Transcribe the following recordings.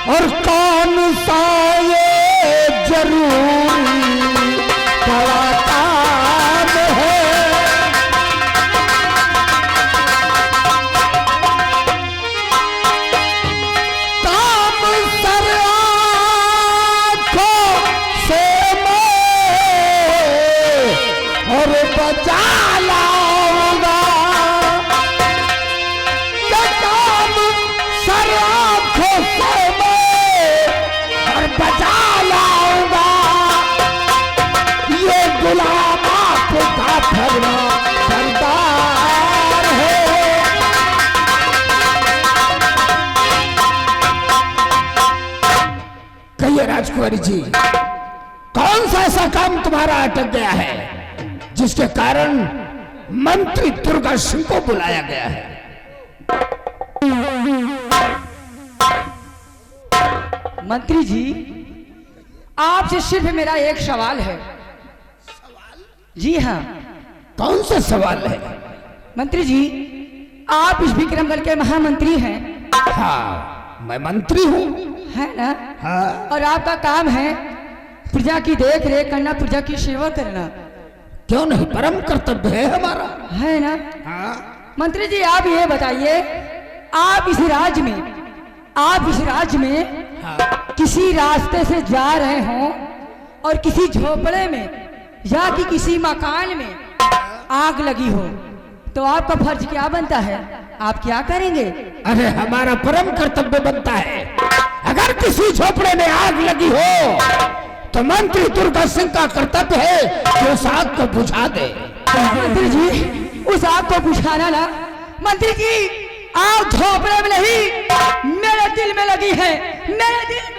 और कौन सा ये जरूरी बड़ा काम है। काम सर आँखों से मैं और बचा लाऊंगा। काम सर आँखों से बचा लाऊंगा। ये गुलाम आपका फरमा सरदार है। कहिए राजकुमारी जी, कौन सा ऐसा काम तुम्हारा अटक गया है जिसके कारण मंत्री दुर्गा सिंह को बुलाया गया है? मंत्री जी, आपसे सिर्फ मेरा एक सवाल है। जी हाँ। कौन सा सवाल है? मंत्री जी, आप इस विक्रमगढ़ के महामंत्री हैं। हाँ, मैं मंत्री हूँ। है ना? हाँ। और आपका काम है प्रजा की देख रेख करना, प्रजा की सेवा करना। क्यों नहीं, परम कर्तव्य है हमारा। है ना? हाँ। मंत्री जी, आप ये बताइए, आप इस राज्य में हाँ। किसी रास्ते से जा रहे हों और किसी झोपड़े में या कि किसी मकान में आग लगी हो, तो आपका फर्ज क्या बनता है? आप क्या करेंगे? अरे हमारा परम कर्तव्य बनता है, अगर किसी झोपड़े में आग लगी हो तो मंत्री दुर्गा सिंह का कर्तव्य है कि उस आग को बुझा दे। मंत्री जी, उस आग को बुझाना ना, मंत्री जी, आग झोपड़े में नहीं, मेरे दिल में लगी है, मेरे दिल में।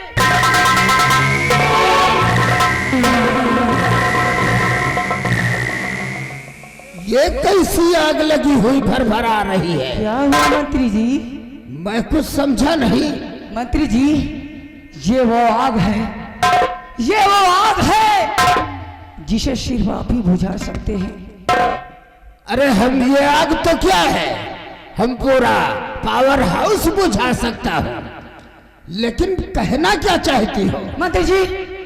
ये कैसी आग लगी हुई भरभरा रही है? क्या हुआ मंत्री जी? मैं कुछ समझा नहीं। मंत्री जी, ये वो आग है, ये वो आग है जिसे सिर्फ आप ही बुझा सकते हैं। अरे हम ये आग तो क्या है, हम पूरा पावर हाउस बुझा सकता हूँ, लेकिन कहना क्या चाहती हो? मंत्री जी,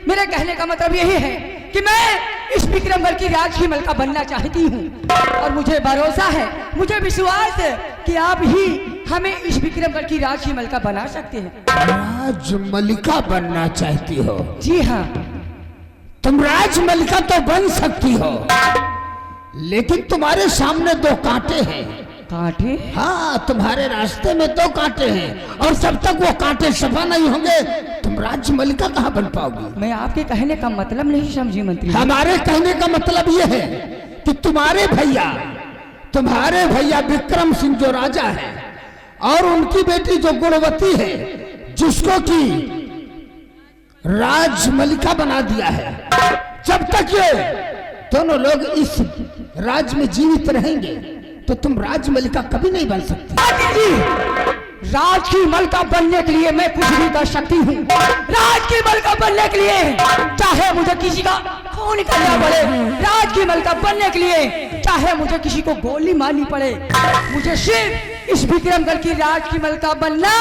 मेरे कहने का मतलब यही है कि मैं इस विक्रमगढ़ की राज की मलिका बनना चाहती हूँ और मुझे भरोसा है, मुझे विश्वास है कि आप ही हमें इस विक्रमगढ़ की राज की मलिका बना सकते हैं। राज मलिका बनना चाहती हो? जी हाँ। तुम राज मलिका तो बन सकती हो, लेकिन तुम्हारे सामने दो कांटे हैं। कांटे? हाँ, तुम्हारे रास्ते में दो कांटे हैं और जब तक वो कांटे सफा नहीं होंगे तुम राज्य मलिका कहाँ बन पाओगी? मैं आपके कहने का मतलब नहीं समझी मंत्री। हमारे कहने का मतलब ये है कि तुम्हारे भैया विक्रम सिंह जो राजा है और उनकी बेटी जो गुणवती है, जिसको कि राज मलिका बना दिया है, जब तक ये दोनों लोग इस राज्य में जीवित रहेंगे तो तुम राज मलिका कभी नहीं बन सकती। राज की मलिका बनने के लिए मैं कुछ भी कर सकती हूँ। राज की मलिका बनने के लिए चाहे मुझे किसी का खून निकालना पड़े, राज की मलिका बनने के लिए चाहे मुझे किसी को गोली मारनी पड़े, मुझे सिर्फ इस विक्रमगढ़ की राज की मलिका बनना।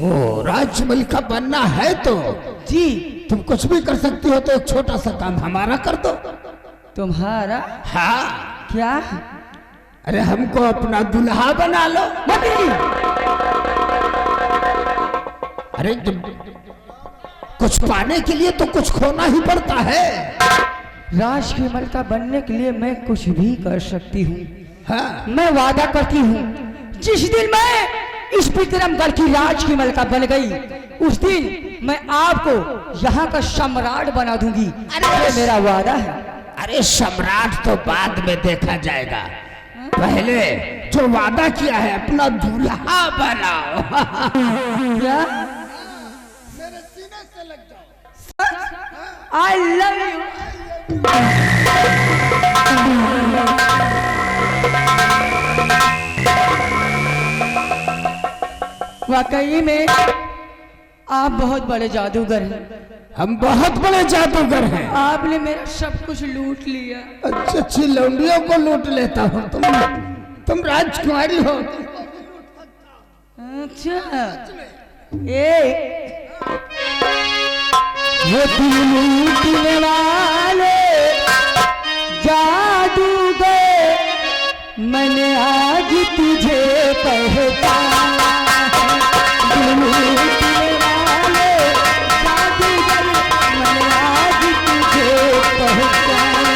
ओ, राज मलिका बनना है तो जी, तुम कुछ भी कर सकती हो, तो एक छोटा सा काम हमारा कर दो। तुम्हारा? हाँ। क्या? अरे हमको अपना दुल्हा बना लो। अरे कुछ पाने के लिए तो कुछ खोना ही पड़ता है। राज की मलिका बनने के लिए मैं कुछ भी कर सकती हूँ। हाँ। मैं वादा करती हूँ, जिस दिन मैं इस विक्रमगढ़ की राज की मलिका बन गई, उस दिन मैं आपको यहाँ का सम्राट बना दूंगी। ये मेरा वादा है। अरे सम्राट तो बाद में देखा जाएगा, पहले जो वादा किया है अपना दूल्हा बनाओ। क्या? मेरे सीने से लग जाओ। आई लव यू। वाकई में आप बहुत बड़े जादूगर हैं। हम बहुत बड़े जादूगर हैं। आपने मेरा सब कुछ लूट लिया। अच्छी अच्छी लौंडियों को लूट लेता हूँ तुम। तुम राजकुमारी हो। अच्छा ये दिल लूटने वाले जादूगर, मैंने आज तुझे पहचाना है। दिल लूटने वाले जादूगर, मैंने आज तुझे पहचाना।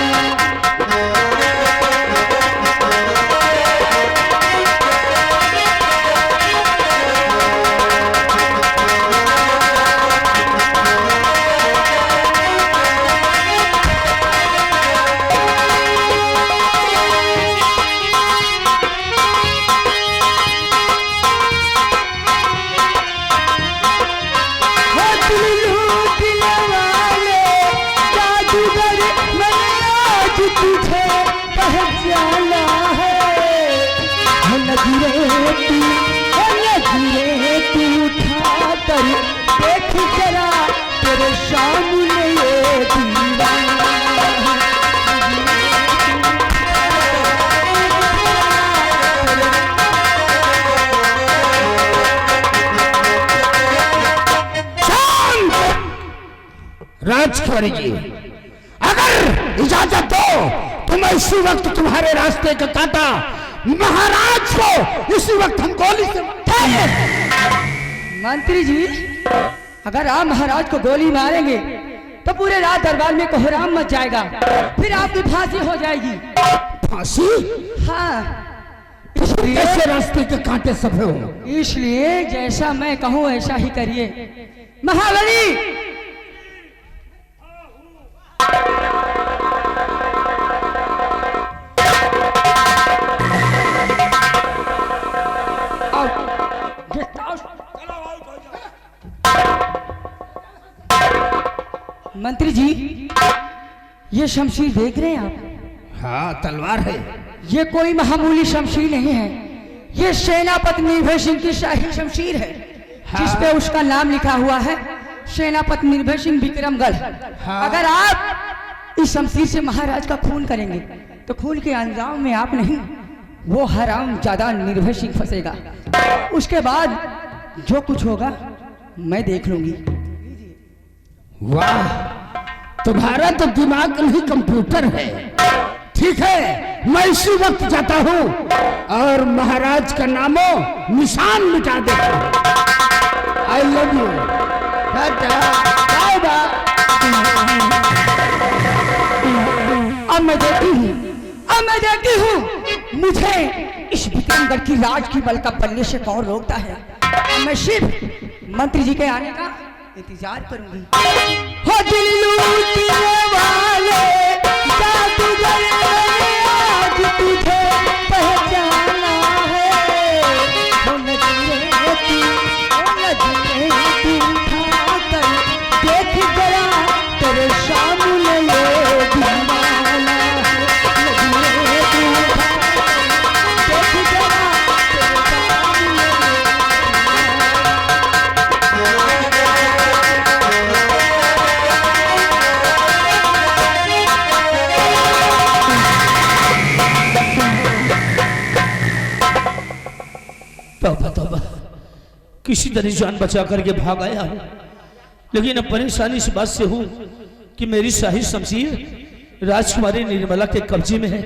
देख जरा तेरे सामने ये दीवाना राजकुमारी जी, अगर इजाजत दो तो मैं इसी वक्त तुम्हारे रास्ते का कांटा महाराज को इसी वक्त हम गोली से मंत्री जी, अगर आप महाराज को गोली मारेंगे तो पूरे रात दरबार में कोहराम मच जाएगा, फिर आपकी फांसी हो जाएगी। फांसी? हाँ, कैसे रास्ते के कांटे सब हो? इसलिए जैसा मैं कहूँ ऐसा ही करिए। महाबली, मंत्री जी, ये शमशीर देख रहे हैं आप? हाँ, तलवार है। ये कोई मामूली शमशीर नहीं है, ये सेनापति निर्भय सिंह की शाही शमशीर है। हाँ। जिस पे उसका नाम लिखा हुआ है सेनापति निर्भय सिंह विक्रमगढ़। हाँ। अगर आप इस शमशीर से महाराज का खून करेंगे तो खून के अंजाम में आप नहीं, वो हराम ज्यादा निर्भय सिंह फंसेगा। उसके बाद जो कुछ होगा मैं देख लूंगी। वाह, तुम्हारा तो दिमाग नहीं कंप्यूटर है। ठीक है, मैं इसी वक्त जाता हूँ और महाराज का नामो निशान मिटा देता हूँ। I love you. Bye bye. अब मैं देखती हूँ मुझे इस विक्रमगढ़ की राज की बल का पल्ले से कौन रोकता है। मैं सिर्फ मंत्री जी के आने का इंतजार करूंगी। हो दिल लूटने वाले जादूगर, आज तुझे पहचाना है। हो नजरे तू उठाकर देख जरा तेरे सामने ये दीवाना है। नजरे तू उठाकर देख जरा तेरे सामने तौबा, किसी तरह जान बचा करके भाग आया हूँ, लेकिन अब परेशानी इस बात से हूँ कि मेरी शाही शमशीर राजकुमारी निर्मला के कब्जे में है,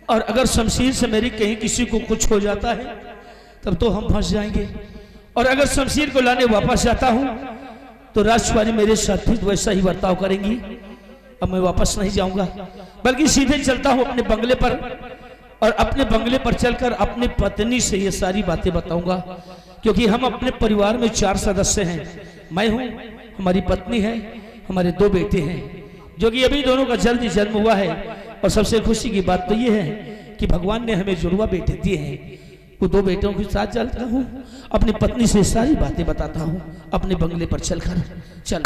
और अगर शमशीर से मेरी कहीं किसी को कुछ हो जाता है तब तो हम फंस जाएंगे। और अगर शमशीर को लाने वापस जाता हूँ तो राजकुमारी मेरे साथ भी वैसा ही बर्ताव करेंगी। अब मैं वापस नहीं जाऊंगा, बल्कि सीधे चलता हूँ अपने बंगले पर, और अपने बंगले पर चलकर अपनी पत्नी से ये सारी बातें बताऊंगा। क्योंकि हम अपने परिवार में 4 सदस्य हैं। मैं हूँ, हमारी पत्नी है, हमारे 2 बेटे हैं, जो कि अभी दोनों का जल्दी जन्म हुआ है। और सबसे खुशी की बात तो ये है कि भगवान ने हमें जुड़वा बेटे दिए हैं। वो 2 बेटों के साथ चलता हूँ, अपनी पत्नी से सारी बातें बताता हूँ अपने बंगले पर चलकर। चल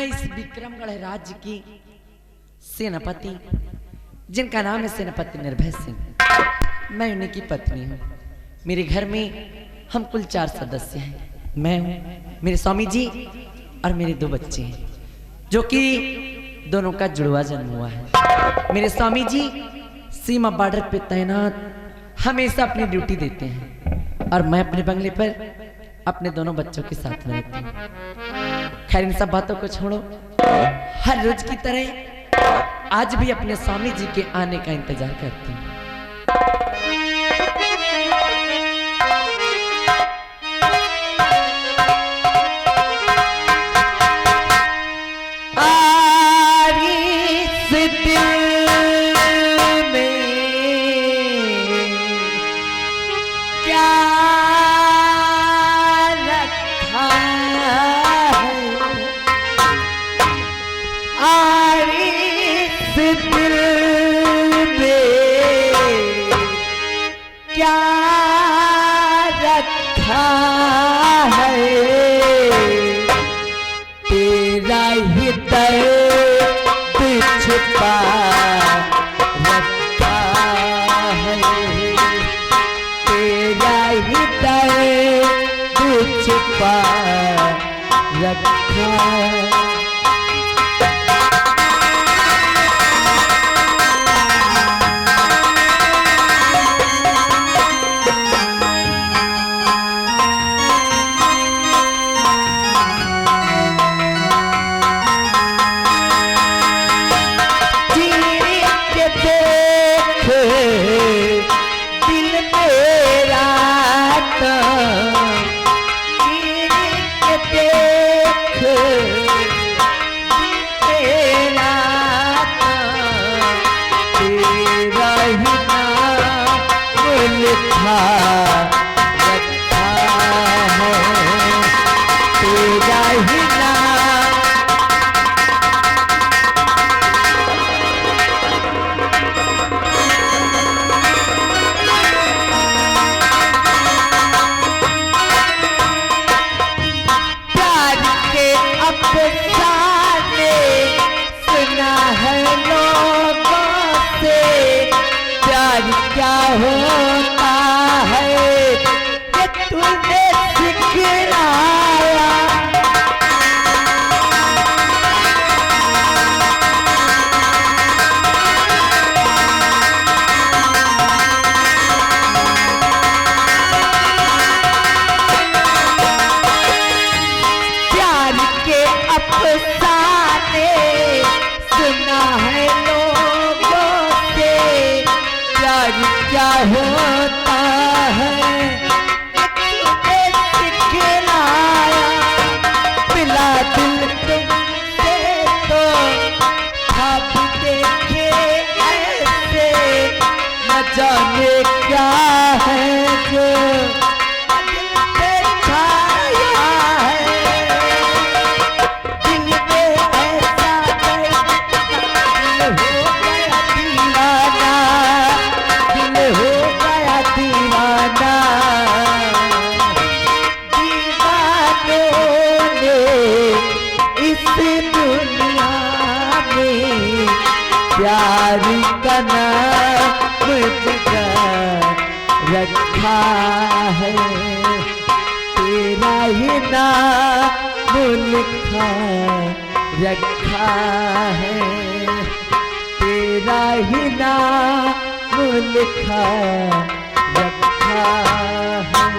मैं इस विक्रमगढ़ राज्य की सेनापति, जिनका नाम है सेनापति निर्भय सिंह, मैं उन्हीं की पत्नी हूँ। मेरे घर में हम कुल 4 सदस्य हैं। मैं हूँ, मेरे स्वामी जी और मेरे 2 बच्चे हैं, जो कि दोनों का जुड़वा जन्म हुआ है। मेरे स्वामी जी सीमा बॉर्डर पे तैनात हमेशा अपनी ड्यूटी देते हैं और मैं अपने बंगले पर अपने दोनों बच्चों के साथ में रहती हूँ। खैर इन सब बातों को छोड़ो, हर रोज की तरह आज भी अपने स्वामी जी के आने का इंतजार करती हूँ। रखा है तेरा ही नाम लिखा रखा है।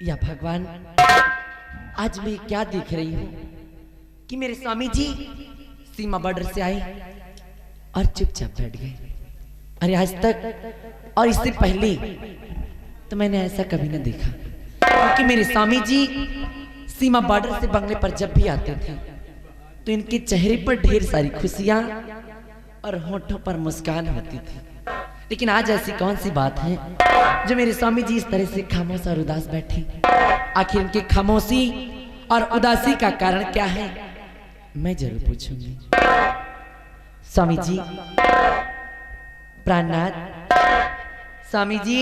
या भगवान, आज मैं क्या देख रही हूँ कि मेरे स्वामी जी सीमा बॉर्डर से आए और चुपचाप बैठ गए। अरे आज तक और इससे पहले तो मैंने ऐसा कभी न देखा, क्योंकि मेरे स्वामी जी सीमा बॉर्डर से बंगले पर जब भी आते थे तो इनके चेहरे पर ढेर सारी खुशियां और होठों पर मुस्कान होती थी। लेकिन आज ऐसी कौन सी बात है जो मेरे स्वामी जी इस तरह से खामोश और उदास बैठे? आखिर इनकी खामोशी और उदासी का कारण क्या है, मैं जरूर पूछूंगी। स्वामी जी प्राणनाथ, स्वामी जी,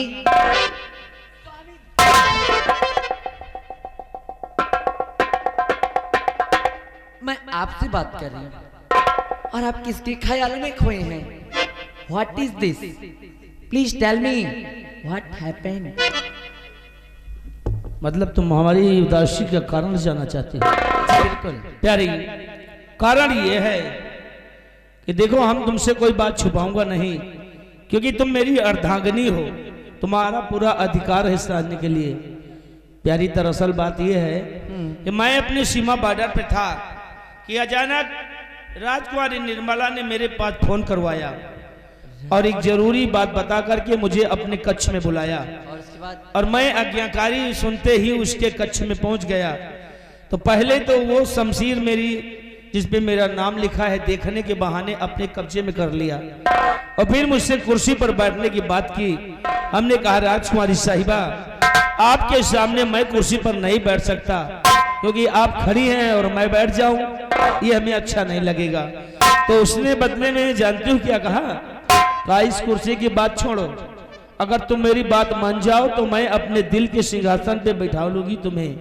मैं आपसे बात कर रही हूँ और आप किसके ख्याल में खोए हैं? What is this? Please tell me what happened? मतलब तुम हमारी उदासी का कारण जानना चाहते हो? बिल्कुल प्यारी, कारण ये है कि देखो, हम तुमसे कोई बात छुपाऊंगा नहीं, क्योंकि तुम मेरी अर्धांगिनी हो, तुम्हारा पूरा अधिकार है इस जानने के लिए। प्यारी, दरअसल बात यह है कि मैं अपनी सीमा बॉर्डर पे था कि अचानक राजकुमारी निर्मला ने मेरे पास फोन करवाया और एक जरूरी बात बता करके मुझे अपने कक्ष में बुलाया, और उसके बाद और मैं आज्ञाकारी सुनते ही उसके कक्ष में पहुंच गया। तो पहले तो वो शमशीर मेरी, जिसपे मेरा नाम लिखा है, देखने के बहाने अपने कब्जे में कर लिया और फिर मुझसे कुर्सी पर बैठने की बात की। हमने कहा, राजकुमारी साहिबा, आपके सामने मैं कुर्सी पर नहीं बैठ सकता, क्योंकि आप खड़ी हैं और मैं बैठ जाऊं, ये हमें अच्छा नहीं लगेगा। तो उसने बदले में जानती हूँ क्या कहा, इस कुर्सी की बात छोड़ो, अगर तुम मेरी बात मान जाओ तो मैं अपने दिल के सिंहासन पे बैठा लूंगी तुम्हें,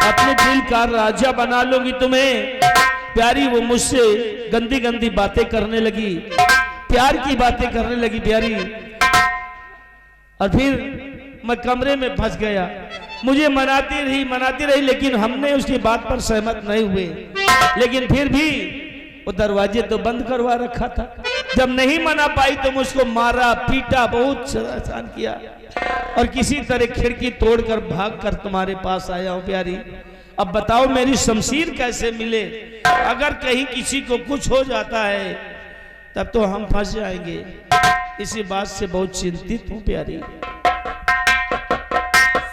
अपने दिल का राजा बना लूंगी तुम्हें। प्यारी, वो मुझसे गंदी गंदी बातें करने लगी, प्यार की बातें करने लगी प्यारी, और फिर मैं कमरे में फंस गया। मुझे मनाती रही, लेकिन हमने उसकी बात पर सहमत नहीं हुए। लेकिन फिर भी वो दरवाजे तो बंद करवा रखा था। जब नहीं मना पाई तो मुझको मारा, पीटा, बहुत परेशान किया, और किसी तरह खिड़की तोड़कर भागकर तुम्हारे पास आया हूं प्यारी। अब बताओ, मेरी शमशीर कैसे मिले? अगर कहीं किसी को कुछ हो जाता है तब तो हम फंस जाएंगे। इसी बात से बहुत चिंतित हूं प्यारी।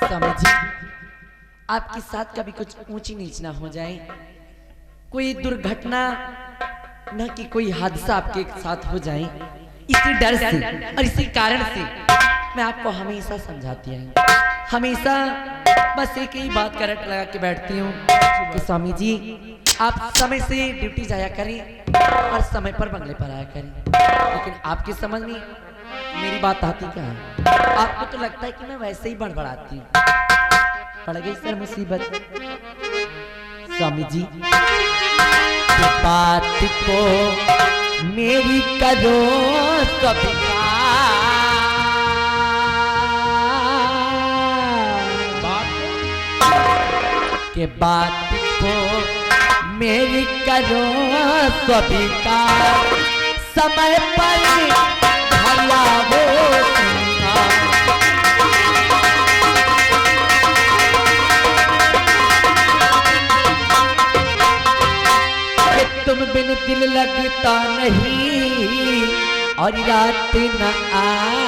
समझिए, आपके साथ कभी कुछ ऊंची नीच ना हो जाए, कोई दुर्घटना न कि कोई हादसा आपके साथ हो जाए, इसी डर से और इसी कारण से मैं आपको हमेशा समझाती आई, हमेशा बस एक ही बात का रट लगा के बैठती हूँ कि स्वामी जी, आप समय से ड्यूटी जाया करें और समय पर बंगले पर आया करें। लेकिन आपकी समझ में मेरी बात आती क्या है? आपको तो लगता है कि मैं वैसे ही बड़बड़ाती हूँ। पड़ गई सर मुसीबत। स्वामी जी, बात को मेरी करो स्वीकार, के बात को मेरी करो स्वीकार, समय पर भला वो तुम बिन दिल लगता नहीं और रात न आए,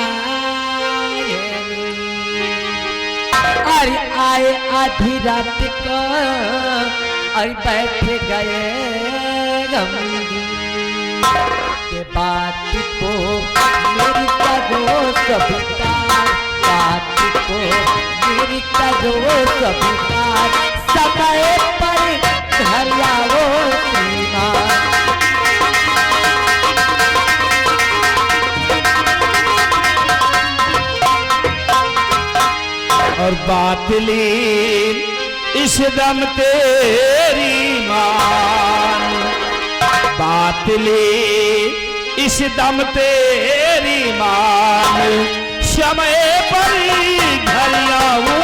अरे आए आधी रात को और बैठ गए गमगी, के बात को मेरी करो स्वीकार, बात को मेरी करो स्वीकार, समय पर घर आओ और बातली इस दम तेरी मान, बातली इस दम तेरी मान, समय पर घर आओ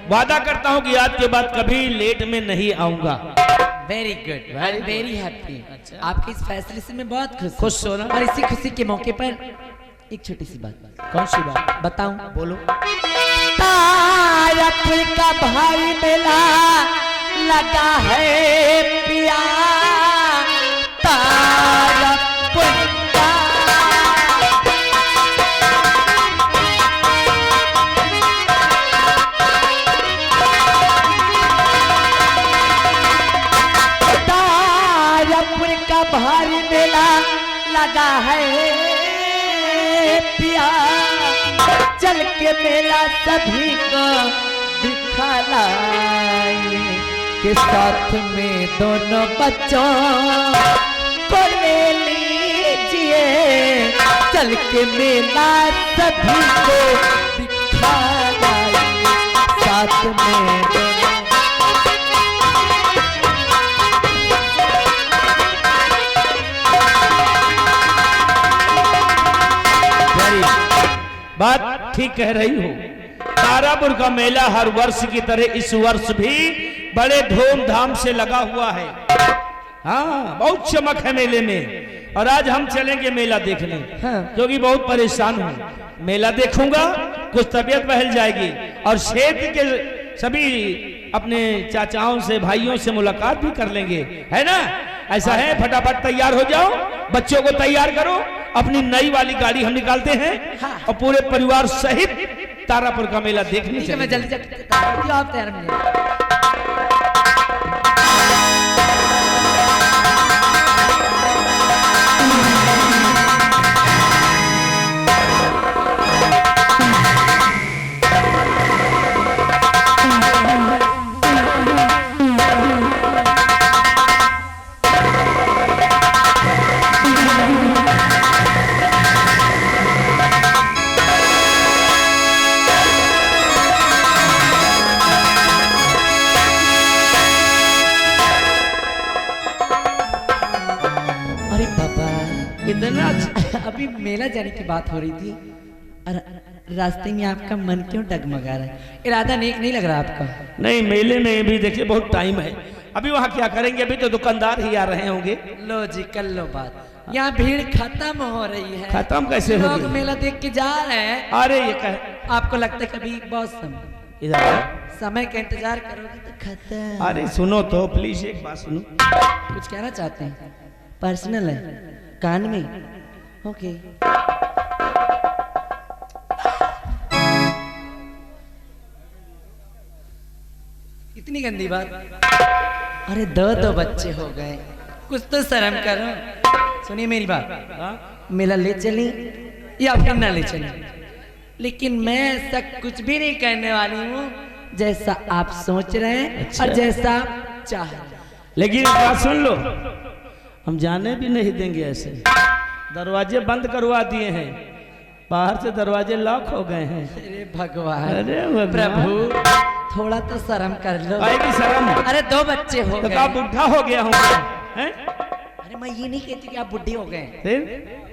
वादा करता हूं कि आज के बाद कभी लेट में नहीं आऊंगा। Very good, very happy. आपके इस फैसले से मैं बहुत खुश हो ना। और इसी खुशी के मौके पर एक छोटी सी बात। कौन सी बात? बताऊं? बोलो। तारपुर का भाई मेला लगा है पिया, तारपुर का का भारी मेला लगा है पिया, चल के मेला सभी को दिखलाए, के साथ में दोनों बच्चों को ले लीजिए, चल के मेला सभी को दिखलाए, साथ में दोनों। बात ठीक कह रही हो। तारापुर का मेला हर वर्ष की तरह इस वर्ष भी बड़े धूमधाम से लगा हुआ है। हाँ, बहुत चमक है मेले में। और आज हम चलेंगे मेला देखने, क्योंकि बहुत परेशान हूँ। मेला देखूंगा, कुछ तबीयत बहल जाएगी, और क्षेत्र के सभी अपने चाचाओं से, भाइयों से मुलाकात भी कर लेंगे, है ना? ऐसा है, फटाफट तैयार हो जाओ, बच्चों को तैयार करो, अपनी नई वाली गाड़ी हम निकालते हैं, और पूरे परिवार सहित तारापुर का मेला देखने चलेंगे। मैं जल्दी आप तैयार मिले। अभी मेला जाने की बात हो रही थी, और रास्ते में आपका मन क्यों डगमगा रहा है? इरादा नेक नहीं लग रहा आपका? नहीं, मेले में भी देखिए बहुत टाइम है, अभी वहाँ क्या करेंगे? अभी तो दुकानदार ही आ रहे होंगे। लो जी, कर लो बात। यहाँ भीड़ खत्म हो रही है। खत्म कैसे होगी? लोग मेला देख के जा रहे हैं। अरे ये कह, आपको लगता है कभी बहुत इधर समय का इंतजार करोगे तो खत्म। अरे सुनो तो प्लीज, एक बात सुनो। कुछ कहना चाहते हैं? पर्सनल है, कान में। ओके। इतनी गंदी बात? अरे दो बच्चे हो गए, कुछ तो शर्म करो। सुनिए मेरी बात, मेला ले चली या फिर ना ले चली, लेकिन मैं ऐसा कुछ भी नहीं करने वाली हूँ जैसा आप सोच रहे हैं। अच्छा। और जैसा आप चाह रहे हैं। लेकिन बात सुन लो, हम जाने भी नहीं देंगे ऐसे। दरवाजे बंद करवा दिए हैं, बाहर से दरवाजे लॉक हो गए हैं। अरे भगवान, अरे प्रभु, थोड़ा तो शर्म कर लो। की शर्म? अरे दो बच्चे हो गए। तो आप बुढ़ा हो गया हूँ? अरे मैं ये नहीं कहती कि आप बुढ़े हो गए।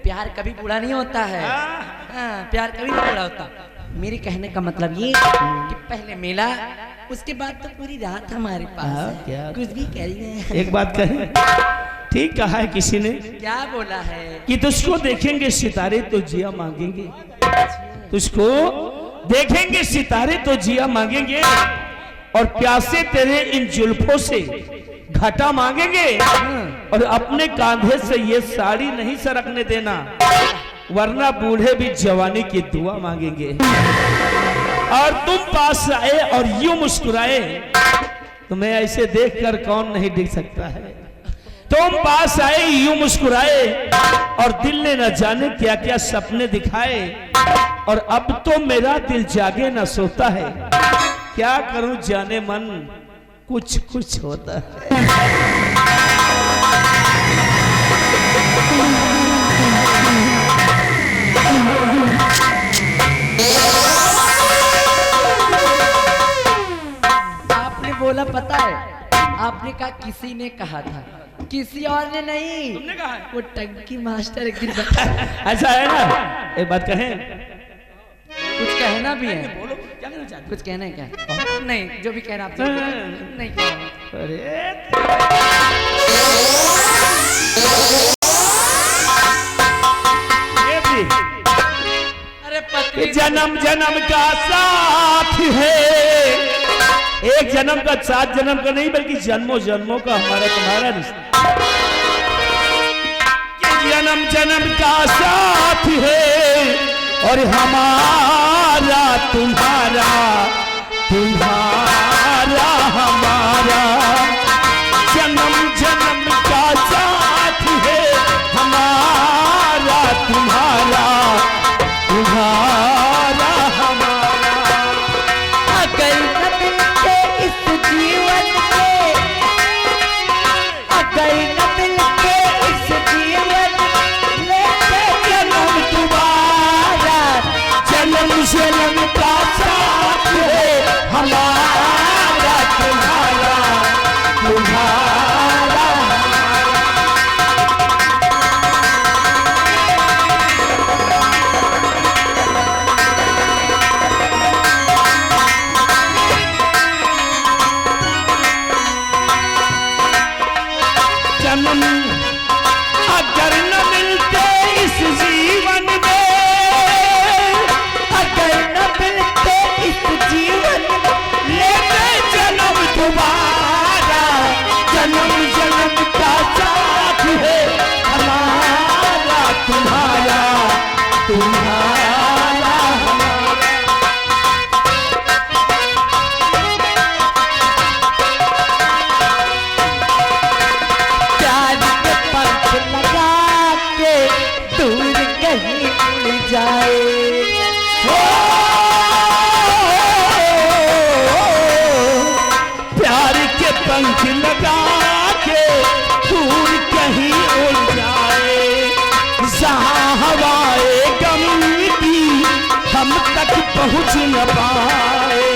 प्यार कभी बुरा नहीं होता है। हाँ, प्यार कभी नहीं बुरा होता। मेरे कहने का मतलब ये कि पहले मेला, उसके बाद तो पूरी रात हमारे पास है। क्या कुछ भी करिए। एक बात कहें, ठीक कहा है किसी ने। क्या बोला है? कि तुझको देखेंगे सितारे तो जिया मांगेंगे। तुझको देखेंगे सितारे तो जिया मांगेंगे, और प्यासे तेरे इन जुल्फों से घटा मांगेंगे, और अपने कांधे से ये साड़ी नहीं सरकने देना, वरना बूढ़े भी जवानी की दुआ मांगेंगे। और तुम पास आए और यूं मुस्कुराए, तुम्हें ऐसे देखकर कौन नहीं दिख सकता है। तुम पास आए, यूं मुस्कुराए, और दिल ने न जाने क्या क्या सपने दिखाए, और अब तो मेरा दिल जागे न सोता है। क्या करूं जाने मन, कुछ कुछ होता है। आपने बोला, पता है, आपने कहा किसी ने कहा था, किसी और ने नहीं। तुमने कहा है? वो टंकी मास्टर एक दिन ऐसा है ना? एक बात कहें, कुछ कहना भी है। बोलो, क्या कहना चाहते? कुछ कहना है क्या? नहीं, जो भी कहना आप नहीं कहना। अरे अरे पत्नी, जन्म जन्म का साथ है, एक जन्म का, 7 जन्म का नहीं, बल्कि जन्मों जन्मों का हमारा तुम्हारा रिश्ता। जन्म जन्म का साथ है, और हमारा तुम्हारा, तुम्हारा हमारा, जन्म जन्म का साथ पहुंच न पाए।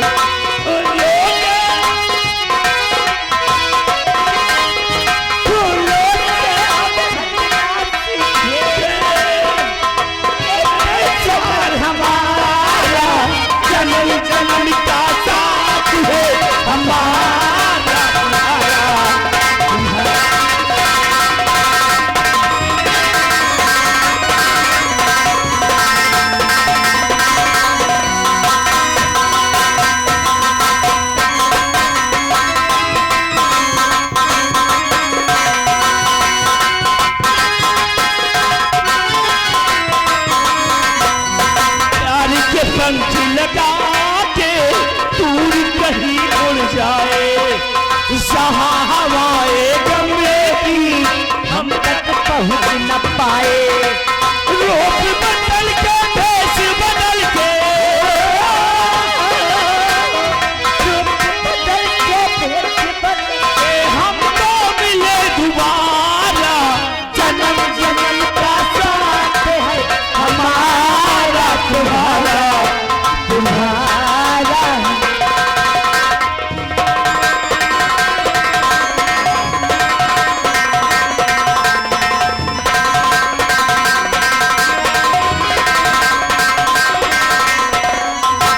हमारा जन्म जन्म का साथ है, हमारा पंख लगा के दूर कहीं उड़ जाए, जहां हवाए गम की हम तक पहुंच न पाए। रोक बन